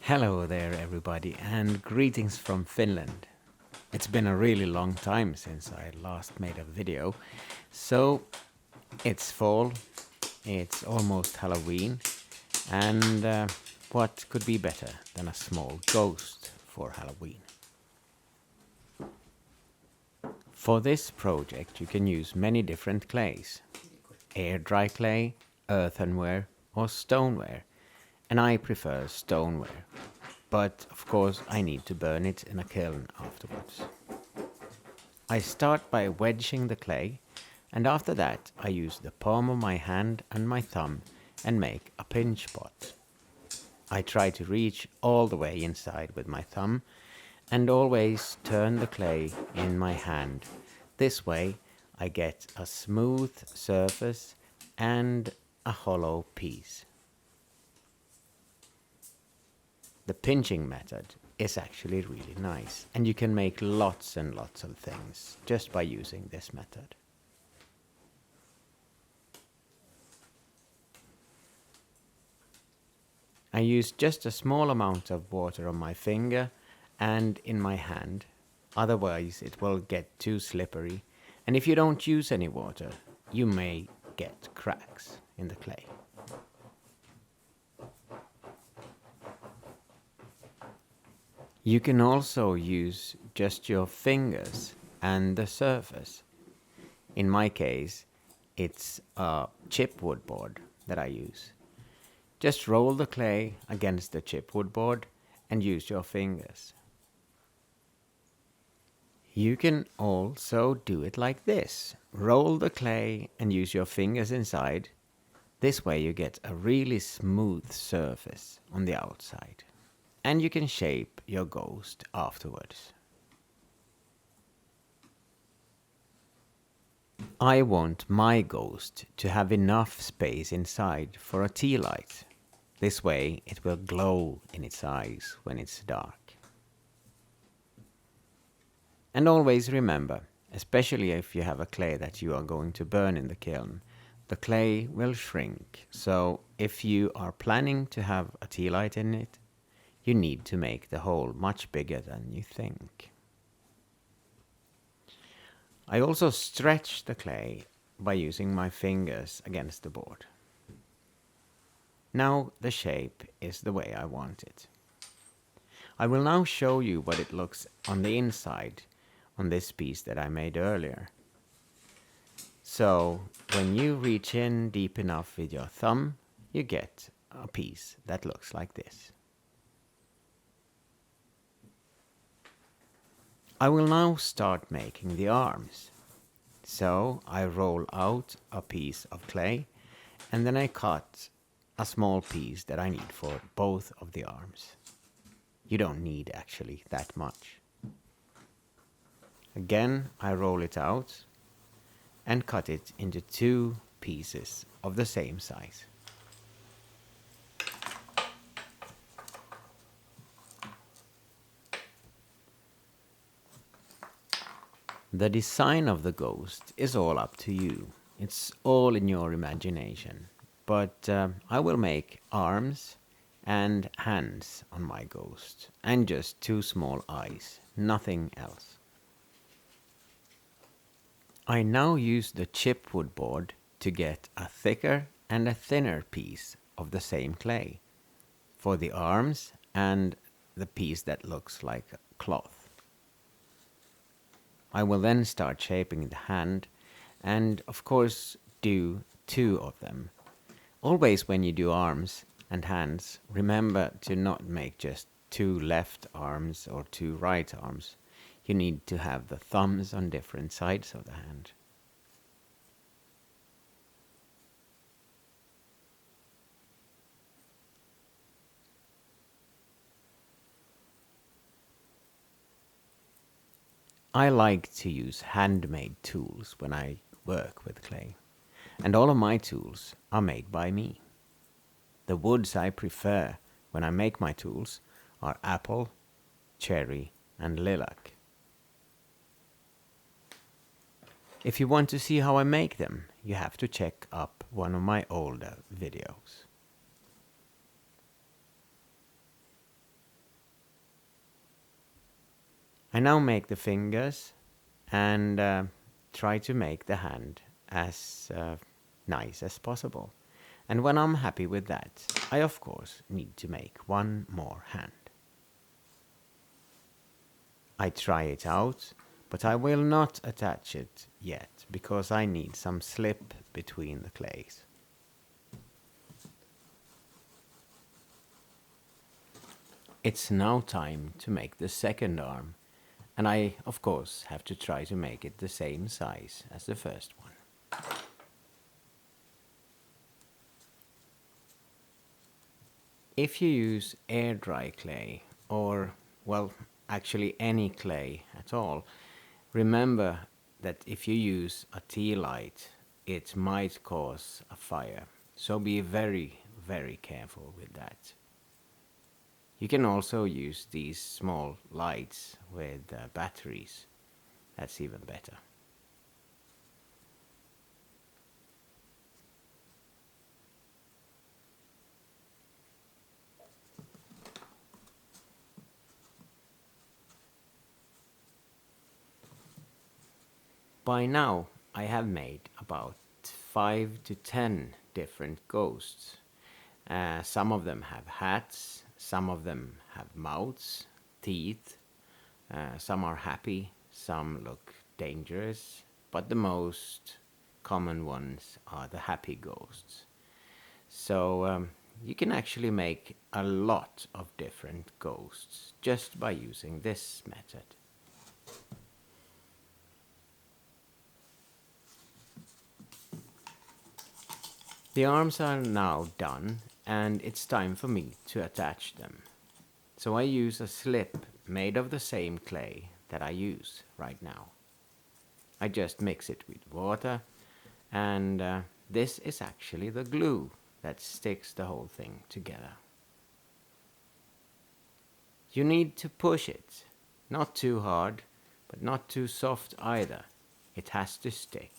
Hello there, everybody, and greetings from Finland. It's been a really long time since I last made a video. So, it's fall, it's almost Halloween, and what could be better than a small ghost for Halloween? For this project, you can use many different clays: air dry clay, earthenware, or stoneware, and I prefer stoneware. But of course, I need to burn it in a kiln afterwards. I start by wedging the clay, and after that, I use the palm of my hand and my thumb and make a pinch pot. I try to reach all the way inside with my thumb and always turn the clay in my hand. This way, I get a smooth surface and a hollow piece. The pinching method is actually really nice, and you can make lots and lots of things just by using this method. I use just a small amount of water on my finger and in my hand, otherwise it will get too slippery, and if you don't use any water, you may get cracks in the clay. You can also use just your fingers and the surface. In my case, it's a chipwood board that I use. Just roll the clay against the chipwood board and use your fingers. You can also do it like this. Roll the clay and use your fingers inside. This way you get a really smooth surface on the outside. And you can shape your ghost afterwards. I want my ghost to have enough space inside for a tea light. This way it will glow in its eyes when it's dark. And always remember, especially if you have a clay that you are going to burn in the kiln, the clay will shrink. So if you are planning to have a tea light in it, you need to make the hole much bigger than you think. I also stretch the clay by using my fingers against the board. Now the shape is the way I want it. I will now show you what it looks on the inside on this piece that I made earlier. So when you reach in deep enough with your thumb, you get a piece that looks like this. I will now start making the arms. So I roll out a piece of clay and then I cut a small piece that I need for both of the arms. You don't need actually that much. Again, I roll it out and cut it into two pieces of the same size. The design of the ghost is all up to you. It's all in your imagination. But I will make arms and hands on my ghost, and just two small eyes, nothing else. I now use the chipwood board to get a thicker and a thinner piece of the same clay for the arms and the piece that looks like a cloth. I will then start shaping the hand and of course do two of them. Always when you do arms and hands, remember to not make just two left arms or two right arms. You need to have the thumbs on different sides of the hand. I like to use handmade tools when I work with clay, and all of my tools are made by me. The woods I prefer when I make my tools are apple, cherry, and lilac. If you want to see how I make them, you have to check up one of my older videos. I now make the fingers and try to make the hand as nice as possible. And when I'm happy with that, I of course need to make one more hand. I try it out, but I will not attach it yet because I need some slip between the clays. It's now time to make the second arm, and I of course have to try to make it the same size as the first one. If you use air dry clay, or well, actually any clay at all, remember that if you use a tea light, it might cause a fire. So be very, very careful with that. You can also use these small lights with batteries. That's even better. By now, I have made about 5 to 10 different ghosts. Some of them have hats, some of them have mouths, teeth, some are happy, some look dangerous, but the most common ones are the happy ghosts. So you can actually make a lot of different ghosts just by using this method. The arms are now done, and it's time for me to attach them. So I use a slip made of the same clay that I use right now. I just mix it with water, and this is actually the glue that sticks the whole thing together. You need to push it, not too hard, but not too soft either. It has to stick.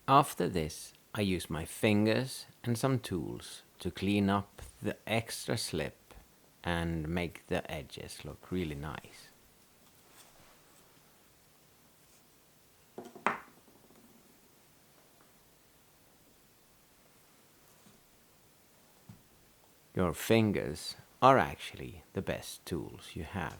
After this, I use my fingers and some tools to clean up the extra slip and make the edges look really nice. Your fingers are actually the best tools you have.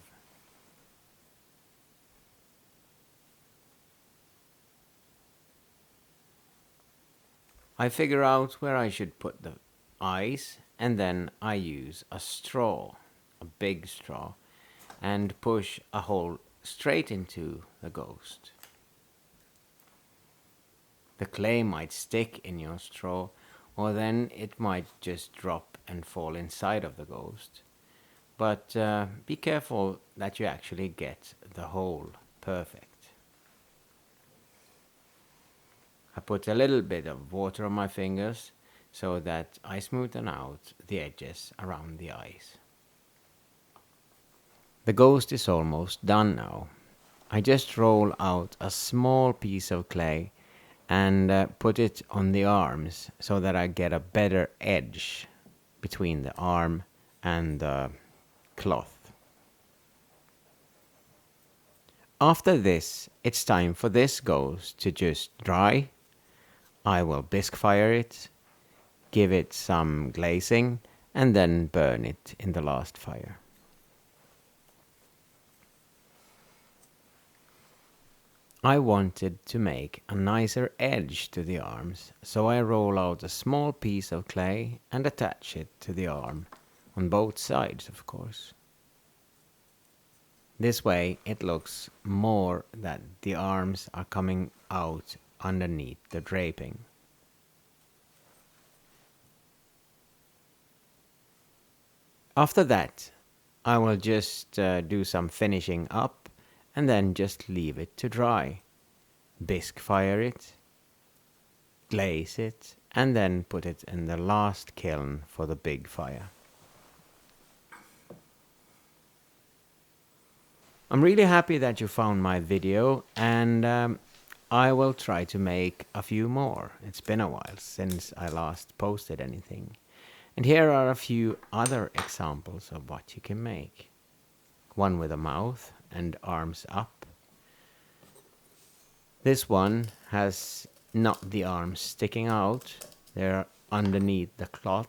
I figure out where I should put the eyes, and then I use a straw, a big straw, and push a hole straight into the ghost. The clay might stick in your straw, or then it might just drop and fall inside of the ghost. But be careful that you actually get the hole perfect. I put a little bit of water on my fingers so that I smoothen out the edges around the eyes. The ghost is almost done now. I just roll out a small piece of clay and put it on the arms so that I get a better edge between the arm and the cloth. After this, it's time for this ghost to just dry. I will bisque fire it, give it some glazing, and then burn it in the last fire. I wanted to make a nicer edge to the arms, so I roll out a small piece of clay and attach it to the arm, on both sides of course. This way it looks more that the arms are coming out underneath the draping. After that, I will just do some finishing up and then just leave it to dry. Bisque fire it, glaze it, and then put it in the last kiln for the big fire. I'm really happy that you found my video, and I will try to make a few more. It's been a while since I last posted anything. And here are a few other examples of what you can make. One with a mouth and arms up. This one has not the arms sticking out, they're underneath the cloth.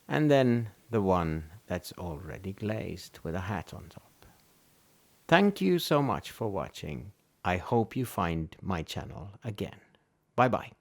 And then the one that's already glazed with a hat on top. Thank you so much for watching. I hope you find my channel again. Bye bye.